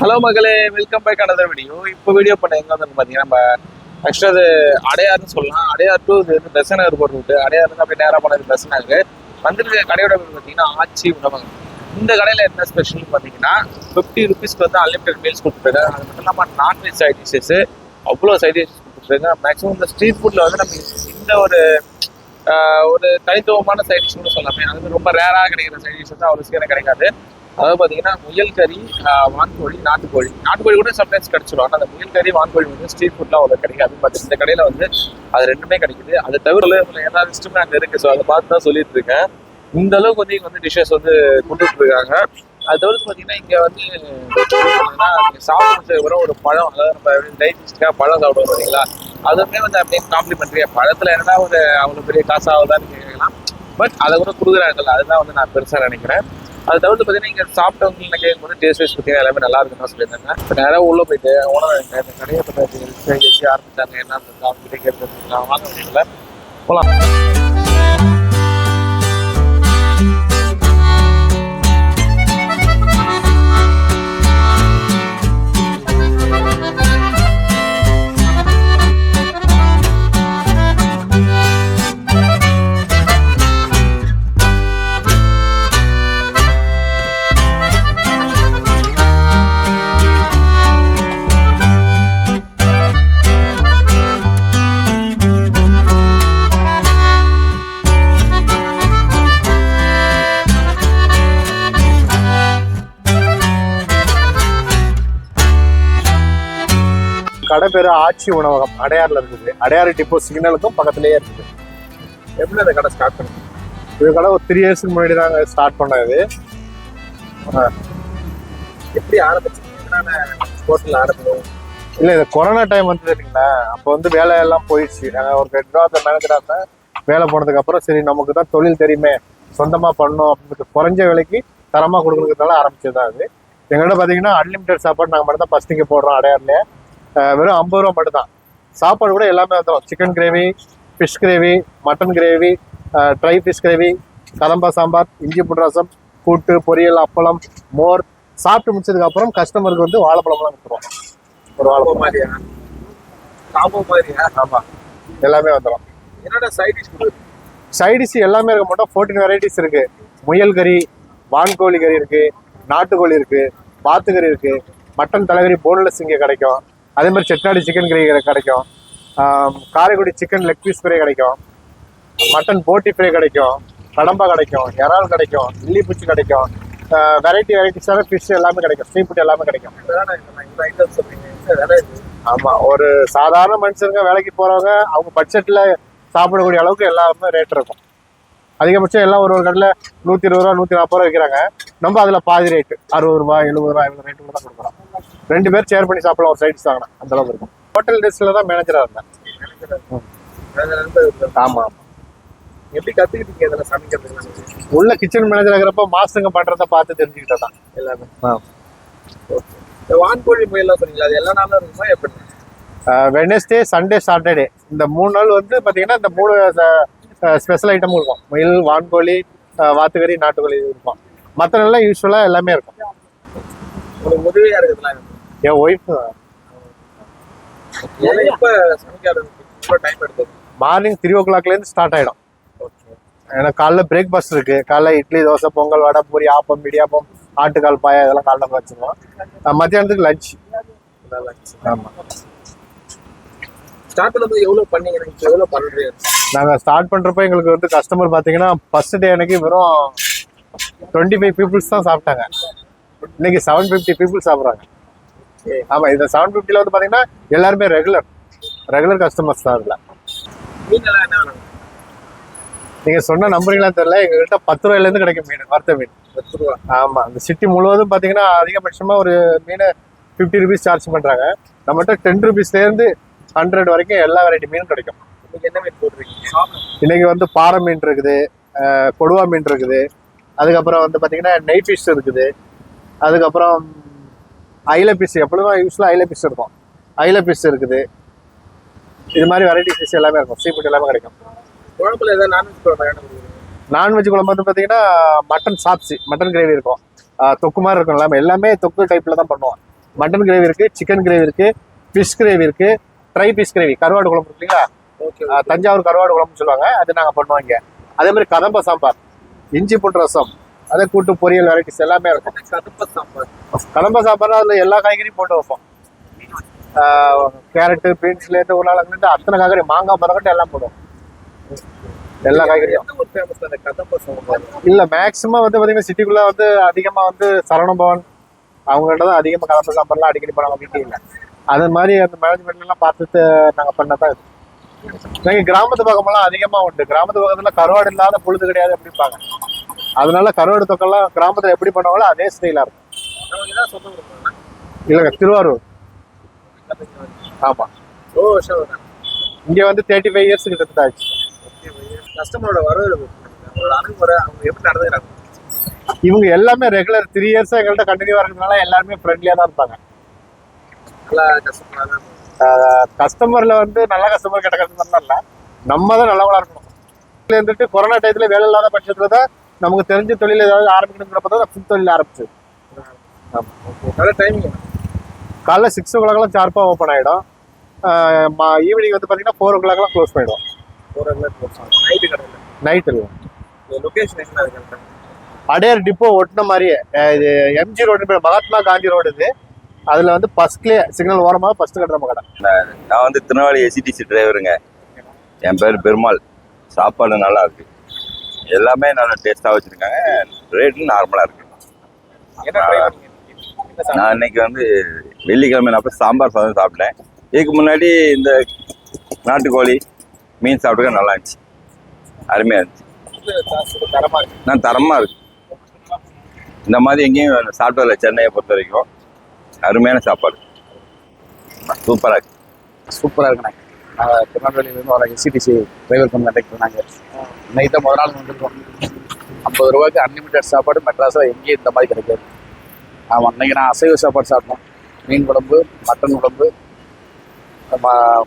Hello மகளே, welcome back another video. இப்போ video பண்ண எங்கே வந்து பார்த்தீங்கன்னா நம்ம ஆக்சுவலாக அது அடையாறுன்னு சொல்லலாம். அடையார் டூ இது வந்து பெசன் ஏர்போர்ட் ரூட்டு. அடையாறுக்கு அப்படியே நேராக போனது பெசனாக்கு வந்துட்டு கடையோட பேர் பார்த்தீங்கன்னா ஆச்சி உணவகம். இந்த கடையில் என்ன ஸ்பெஷல்னு பார்த்தீங்கன்னா 50 ருபீஸ்க்கு வந்து அன்லிமிடெட் மீல்ஸ் கொடுத்துருக்காங்க. அது மட்டும் இல்லாமல் நான்வெஜ் சைட் டிஷஸ் அவ்வளோ சைட் டிஷஸ் கொடுத்துருக்காங்க. மேக்ஸிமம் இந்த ஸ்ட்ரீட் ஃபுட்டில் வந்து நம்ம இந்த ஒரு தனித்துவமான சைட் டிஷ்னு சொல்லாமே. அது வந்து ரொம்ப ரேராக கிடைக்கிற சைட் டிஷ் வந்து அவ்வளோ சீக்கிரம் கிடைக்காது. அதாவது பார்த்தீங்கன்னா முயல் கறி, வான்கோழி, நாட்டுக்கோழி கூட சம்டைம்ஸ் கிடைச்சிடும். ஆனால் அந்த முயல் கறி, வான்கோழி வந்து ஸ்ட்ரீட் ஃபுட்லாம் அவ்வளோ கிடைக்காது. பட் இந்த கடையில் வந்து அது ரெண்டுமே கிடைக்குது. அது தவிர எல்லா லிஸ்ட்டுமே அங்கே இருக்குது. ஸோ அதை பார்த்து தான் சொல்லிட்டு இருக்கேன். இந்த அளவுக்கு வந்து இங்கே வந்து டிஷ்ஷஸ் வந்து கொண்டுட்டு இருக்காங்க. அது தவிர்த்து பார்த்தீங்கன்னா இங்கே வந்து நீங்கள் சாப்பிட்றது வர ஒரு பழம், அதாவது நம்ம டைஜஸ்டிக்காக பழம் சாப்பிடுவோம் பார்த்தீங்களா, அதுவுமே வந்து அப்படியே காம்ப்ளிமெண்ட்ரியாக பழத்தில் என்னடா ஒரு அவ்வளோ பெரிய காசு ஆகுதான்னு கேட்கலாம். பட் அதை கூட கொடுக்குறாங்கல்ல, அதுதான் வந்து நான் பெருசாக நினைக்கிறேன். அது தவிர்த்து பார்த்தீங்கன்னா இங்கே சாப்பிட்டவங்க கேட்கும்போது டேஸ்ட் வைஸ் பார்த்தீங்கன்னா எல்லாமே நல்லா இருக்குன்னு தான் சொல்லியிருந்தாங்க. இப்போ நேராக உள்ளே போயிட்டு உணவு இந்த கடையை பற்றி எப்படி ஆரம்பிச்சாங்க என்ன அவங்க கிட்டே கேட்டு வாங்க முடியல போகலாம். கடை பேரு ஆச்சி உணவகம், அடையாறுல இருக்குது. அடையாறு டிப்போ சிக்னலுக்கும் பக்கத்துலயே இருக்குது. எப்படி அந்த கடை ஸ்டார்ட் பண்ணுங்க? இது கடை ஒரு 3 இயர்ஸ்க்கு முன்னாடி நாங்கள் ஸ்டார்ட் பண்ணது. எப்படி ஆரம்பிச்சீங்க? ஹோட்டல் ஆரம்பிக்கும் இல்லை, இது கொரோனா டைம் வந்தது இல்லைங்களா, அப்போ வந்து வேலையெல்லாம் போயிடுச்சு. நாங்கள் ஒரு ஹெட்ராத மேனேஜராக இருந்தேன். வேலை போனதுக்கு அப்புறம் சரி நமக்கு தான் தொழில் தெரியுமே, சொந்தமாக பண்ணணும் அப்படின்னு குறைஞ்ச விலைக்கு தரமாக கொடுக்குறதுனால ஆரம்பிச்சது தான் அது. எங்கள்கிட்ட பார்த்தீங்கன்னா அன்லிமிடெட் சாப்பாடு நாங்கள் மட்டும் தான் ஃபர்ஸ்ட் இங்கே போடுறோம். அடையாறுலேயே வெறும் 50 ரூபா மட்டும் தான். சாப்பாடு கூட எல்லாமே வந்துடும். Chicken gravy, fish gravy, mutton gravy, try fish gravy, Kadamba sambar, இஞ்சி புட்டு ரசம், கூட்டு, பொரியல், அப்பளம், மோர். சாப்பிட்டு முடிச்சதுக்கு அப்புறம் கஸ்டமருக்கு வந்து வாழைப்பழம்லாம் கொடுத்துருவோம். ஒரு வாழைப்பழம் மாதிரியா? ஆமாம், எல்லாமே வந்துடும். என்னோட சைட் டிஷ் எல்லாமே இருக்க மாட்டோம். 14 வெரைட்டிஸ் இருக்கு. முயல் கறி, வான்கோழி கறி இருக்கு, நாட்டுக்கோழி இருக்கு, பாத்துக்கறி இருக்கு, மட்டன் தலைகறி போன்லெஸ் இங்கே கிடைக்கும். அதே மாதிரி செட்டிநாடு சிக்கன் கிரேவி கிடைக்கும், Karaikudi chicken leg piece fry கிடைக்கும், மட்டன் போட்டி ஃப்ரை கிடைக்கும், கடம்பா கிடைக்கும், இறால் கிடைக்கும், இல்லிப்பூச்சி கிடைக்கும். வெரைட்டிஸான ஃபிஷ் எல்லாமே கிடைக்கும். சீ ஃபுட் எல்லாமே கிடைக்கும். ஆமாம், ஒரு சாதாரண மனுஷங்க வேலைக்கு போகிறவங்க அவங்க பட்ஜெட்டில் சாப்பிடக்கூடிய அளவுக்கு எல்லாமே ரேட் இருக்கும். அதிகபட்சம் எல்லாம் ஒரு கடையில் 120 ரூபா 140 ரூபா விற்கிறாங்க. நம்ம அதில் பாதி ரேட்டு 60 ரூபா 70 ரூபா 50 ரேட்டு தான் கொடுக்குறோம். 2 பேர் ஷேர் பண்ணி சாப்பிடலாம். ஒரு சைட்ஸ் வாங்கினா அந்த அளவுக்கு இருக்கும். ஹோட்டல் டெஸ்ட்டில் தான் மேனேஜராக இருந்தேன். ஆமாம். எப்படி கற்றுக்கிட்டீங்க இதெல்லாம் சமைக்கிறதுக்கு? உள்ள கிச்சன் மேனேஜர் இருக்கிறப்ப மாஸ்டருங்க பண்ணுறத பார்த்து தெரிஞ்சுக்கிட்டே தான் எல்லாமே. இந்த வான்கோழி முயல்லாம் சொன்னீங்களா, அது எல்லா நாளும் இருக்குமா எப்படி? வெட்னஸ்டே, சண்டே, சாட்டர்டே இந்த 3 நாள் வந்து பார்த்தீங்கன்னா இந்த 3 ஸ்பெஷல் ஐட்டமும் இருக்கும். முயல், வான்கோழி, வாத்துக்கறி, நாட்டுக்கோழி இருக்கும். மற்ற நாள்லாம் யூஸ்வலாக எல்லாமே இருக்கும். உங்களுக்கு உதவியாக இருக்குதுலாம் என் ஒய்ஃப் எப்போ சமைக்க டைம் எடுத்தது? மார்னிங் 3 o'clockலேருந்து ஸ்டார்ட் ஆகிடும். ஏன்னா காலைல பிரேக்ஃபாஸ்ட் இருக்குது. காலைல இட்லி, தோசை, பொங்கல், வடை, பூரி, ஆப்பம், இடியாப்பம், ஆட்டுக்கால் பாயா இதெல்லாம் காலைல வச்சுருவோம். மத்தியானத்துக்கு லஞ்ச். ஆமாம். ஸ்டார்ட் பண்ணும்போது எவ்வளோ பண்ணீங்க? எவ்வளோ பண்ணுறீங்க? நாங்கள் ஸ்டார்ட் பண்ணுறப்ப எங்களுக்கு வந்து கஸ்டமர் பார்த்தீங்கன்னா ஃபர்ஸ்ட் டே அன்னைக்கு வெறும் 25 பீப்புள்ஸ் தான் சாப்பிட்டாங்க. இன்னைக்கு 750 பீப்புள் சாப்பிட்றாங்க. ஆமாம், இந்த 750 வந்து பார்த்தீங்கன்னா எல்லாருமே ரெகுலர் கஸ்டமர்ஸ் தான். அதில் மீனெல்லாம் என்ன வேணும்? நீங்கள் சொன்ன நம்புறீங்களா தெரியல, எங்ககிட்ட 10 ரூபாயிலேருந்து கிடைக்கும் மீன், வறுத்த மீன் 10 ரூபா. ஆமாம், இந்த சிட்டி முழுவதும் பார்த்தீங்கன்னா அதிகபட்சமாக ஒரு மீனை 50 ருபீஸ் சார்ஜ் பண்ணுறாங்க. நம்மகிட்ட 10 ருபீஸ்லேருந்து 100 வரைக்கும் எல்லா வெரைட்டி மீனும் கிடைக்கும். இன்னைக்கு என்ன மீன் போட்டுருக்கீங்க? இன்னைக்கு வந்து பாறை மீன் இருக்குது, கொடுவா மீன் இருக்குது, அதுக்கப்புறம் வந்து பார்த்தீங்கன்னா நெய் ஃபிஷ் இருக்குது, அதுக்கப்புறம் ஐல ஃபிஷ், எப்பொழுதும் யூஸ்வலாக ஐல ஃபிஷ் இருக்கும், ஐல ஃபிஷ் இருக்குது. இது மாதிரி வெரைட்டி ஃபிஷ் எல்லாமே இருக்கும். சீ ஃபுட் எல்லாமே கிடைக்கும். குழம்புல ஏதாவது நான்வெஜ் குழம்பு? நான்வெஜ் குழம்பு வந்து பார்த்தீங்கன்னா மட்டன் சாப்ஸி, மட்டன் கிரேவி இருக்கும், தொக்கு மாதிரி இருக்கும். எல்லாமே தொக்கு டைப்பில் தான் பண்ணுவோம். மட்டன் கிரேவி இருக்கு, சிக்கன் கிரேவி இருக்கு, ஃபிஷ் கிரேவி இருக்கு, ட்ரை ஃபிஷ் கிரேவி, கருவாடு குழம்பு இருக்கு இல்லைங்களா, ஓகே தஞ்சாவூர் கருவாடு குழம்புன்னு சொல்லுவாங்க, அது நாங்கள் பண்ணுவோம் இங்கே. அதே மாதிரி கதம்ப சாம்பார், இஞ்சி பூண்டு ரசம், அதே கூட்டு பொரியல் வெரைட்டிஸ் எல்லாமே இருக்கும். கதம்ப சாம்பார், கதம்ப சாம்பார் அதில் எல்லா காய்கறியும் போட்டு வைப்போம். கேரட்டு, பீன்ஸ்லேருந்து உருளைக்கிழங்குலேருந்து அத்தனை காய்கறி, மாங்காய் மரக்கட்டு எல்லாம் போடுவோம், எல்லா காய்கறியும். என்ன ஒரு ஃபேமஸ் அந்த கதம்ப சாம்பார்? இல்லை மேக்ஸிமம் வந்து பார்த்தீங்கன்னா சிட்டிக்குள்ளே வந்து அதிகமாக வந்து சரவண பவன் அவங்கள்ட்ட தான் அதிகமாக கதம்ப சாம்பார்லாம் அடிக்கடி பண்ண வீட்டில் இல்லை. அது மாதிரி அந்த மேனேஜ்மெண்ட்லாம் பார்த்துட்டு நாங்கள் பண்ணதான் இது. நாங்கள் கிராமத்து பக்கமெல்லாம் அதிகமாக உண்டு. கிராமத்து பக்கத்தில் கருவாடு இல்லாத பொழுது கிடையாது அப்படிம்பாங்க. அதனால கருவாடு தொக்கெல்லாம் கிராமத்தில் எப்படி பண்ணுவாங்களோ அதே ஸ்டைலாக இருக்கும். நமக்கு ஏதாவது சொந்தம் இருக்குங்களா? இல்லைங்க, திருவாரூர். ஆமாம், ஓ ஷோர். இங்கே வந்து 35 இயர்ஸ் கிட்ட ஆச்சு. கஸ்டமரோட வரவு அவங்களோட அணுகுமுறை அவங்க எப்படி நடந்துக்கிறாங்க? இவங்க எல்லாமே ரெகுலர் 3 இயர்ஸாக எங்கள்கிட்ட கண்டினியூவாக இருக்கிறதுனால எல்லாருமே ஃப்ரெண்ட்லியாக தான் இருப்பாங்க. நல்லா கஸ்டமராக தான் கஸ்டமர்ல வந்து நல்ல கஸ்டமர் கெட்ட கஸ்டமர்லாம் இல்லை, நம்ம தான் நல்லவங்களா இருக்கணும். இருந்துட்டு கொரோனா டயத்தில் வேலை இல்லாத பட்சத்தில் தான் நமக்கு தெரிஞ்ச தொழில் ஏதாவது ஆரம்பிக்கணுங்கிறப்ப தான் ஃபுட் தொழில் ஆரம்பிச்சு. நல்ல டைமிங். காலைல 6 o'clockலாம் ஷார்ப்பாக ஓப்பன் ஆகிடும். ஈவினிங் வந்து பார்த்தீங்கன்னா 4 o'clockலாம் க்ளோஸ் பண்ணிவிடும். நைட்டு கடையில் நைட் இல்லை. லொக்கேஷன் என்ன இருக்கு? அடையார் டிப்போ ஒட்டின மாதிரியே இது MG road, Mahatma Gandhi road. இது அதில் வந்து ஃபர்ஸ்ட்லேயே சிக்னல் ஓரமாக ஃபர்ஸ்ட் கட்டுற கடை. நான் வந்து திருநெல்வேலி எஸ்சிடிசி டிரைவருங்க. என் பேர் பெருமாள். சாப்பாடு நல்லா இருக்கு, எல்லாமே நல்லா டேஸ்ட்டாக வச்சுருக்காங்க, ரேட்டும் நார்மலாக இருக்கு. நான் இன்னைக்கு வந்து வெள்ளிக்கிழமை நான் போய் சாம்பார் சாதம் சாப்பிட்டேன். இதுக்கு முன்னாடி இந்த நாட்டுக்கோழி மீன் சாப்பிட்டுக்க நல்லா இருந்துச்சு, அருமையாக இருந்துச்சு. நான் தரமாக இருக்கு. இந்த மாதிரி எங்கேயும் சாப்பிட்டதில்ல சென்னையை பொறுத்த வரைக்கும். அருமையான சாப்பாடு, சூப்பராக இருக்கு. சூப்பராக இருக்குண்ணே. நாங்கள் திருநெல்வேலியிலேருந்து வர எஸ்சிடிசி டிரைவர் கண்டக்டர். நாங்கள் இன்னைக்கு தான் முதல் நாள் வந்திருக்கோம். 50 ரூபாய்க்கு அன்லிமிட்டட் சாப்பாடு மெட்ராஸில் எங்கேயும் இந்த மாதிரி கிடைக்காது. ஆமாம், அன்றைக்கி நான் அசைவ சாப்பாடு சாப்பிட்டோம். மீன் குழம்பு, மட்டன் குழம்பு,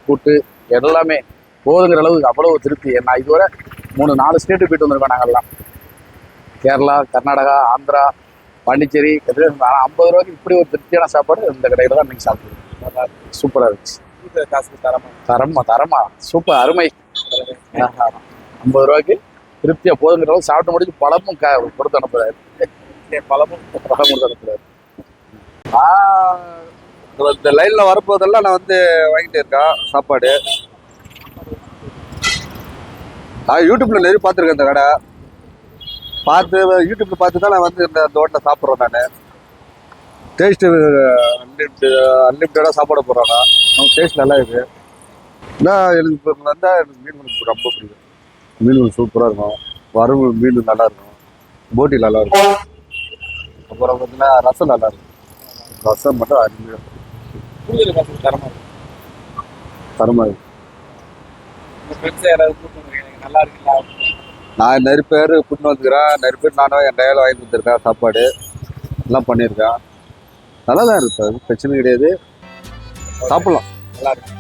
கூட்டு எல்லாமே போதுங்கிற அளவுக்கு அவ்வளோ திருப்தி. நான் இதுவரை 3-4 ஸ்டேட்டு போயிட்டு வந்திருக்கோம் நாங்கள்லாம். கேரளா, கர்நாடகா, ஆந்திரா, பாண்டிச்சேரி. ஆனால் 50 ரூபாய்க்கு இப்படி ஒரு திருப்தியான சாப்பாடு இந்த கடையில் தான் இன்றைக்கி சாப்பிடுவோம். சூப்பராக இருந்துச்சு. தரமா சூப்பர், அருமை. 50 ரூபாய்க்கு திருப்தியாக போதுங்கிற அளவுக்கு சாப்பிட்டு முடிச்சு பழமும் கொடுத்து அனுப்புறாரு. பழமும் கொடுத்து அனுப்புறாரு. இந்த லைன்ல வரப்போதெல்லாம் நான் வந்து வாங்கிட்டு இருக்கேன் சாப்பாடு. நான் யூடியூப்ல நிறைய பார்த்துருக்கேன் இந்த கடை. யூடியூப்ல பார்த்து தான் நான் வந்து இந்த ஹோட்டலில் சாப்பிட்றேன். நான் டேஸ்ட்டு அன்லிமிட்டடாக சாப்பாடு போடுறாங்க. அவங்க டேஸ்ட் நல்லா இருக்குது. எனக்கு இப்போ வந்தால் எனக்கு மீன் குழம்பு ரொம்ப பிடிக்கும். மீன் குழம்பு சூப்பராக இருக்கும், வறுவல் மீன் நல்லா இருக்கும், போட்டி நல்லா இருக்கும். அப்புறம் பார்த்தீங்கன்னா ரசம் நல்லா இருக்கும். ரசம் மட்டும் அருமையாக தரமாக இருக்கும். நல்லா இருக்குல்ல? நான் நிறைய பேர் கூட்டின்னு வந்துக்கிறேன். நிறைய பேர் நானும் என் டையில் வாங்கி கொடுத்துருக்கேன். சாப்பாடு எல்லாம் பண்ணியிருக்கேன். நல்லா தான் இருக்கு, அது பிரச்சனை கிடையாது. சாப்பிட்லாம், நல்லா இருக்கு.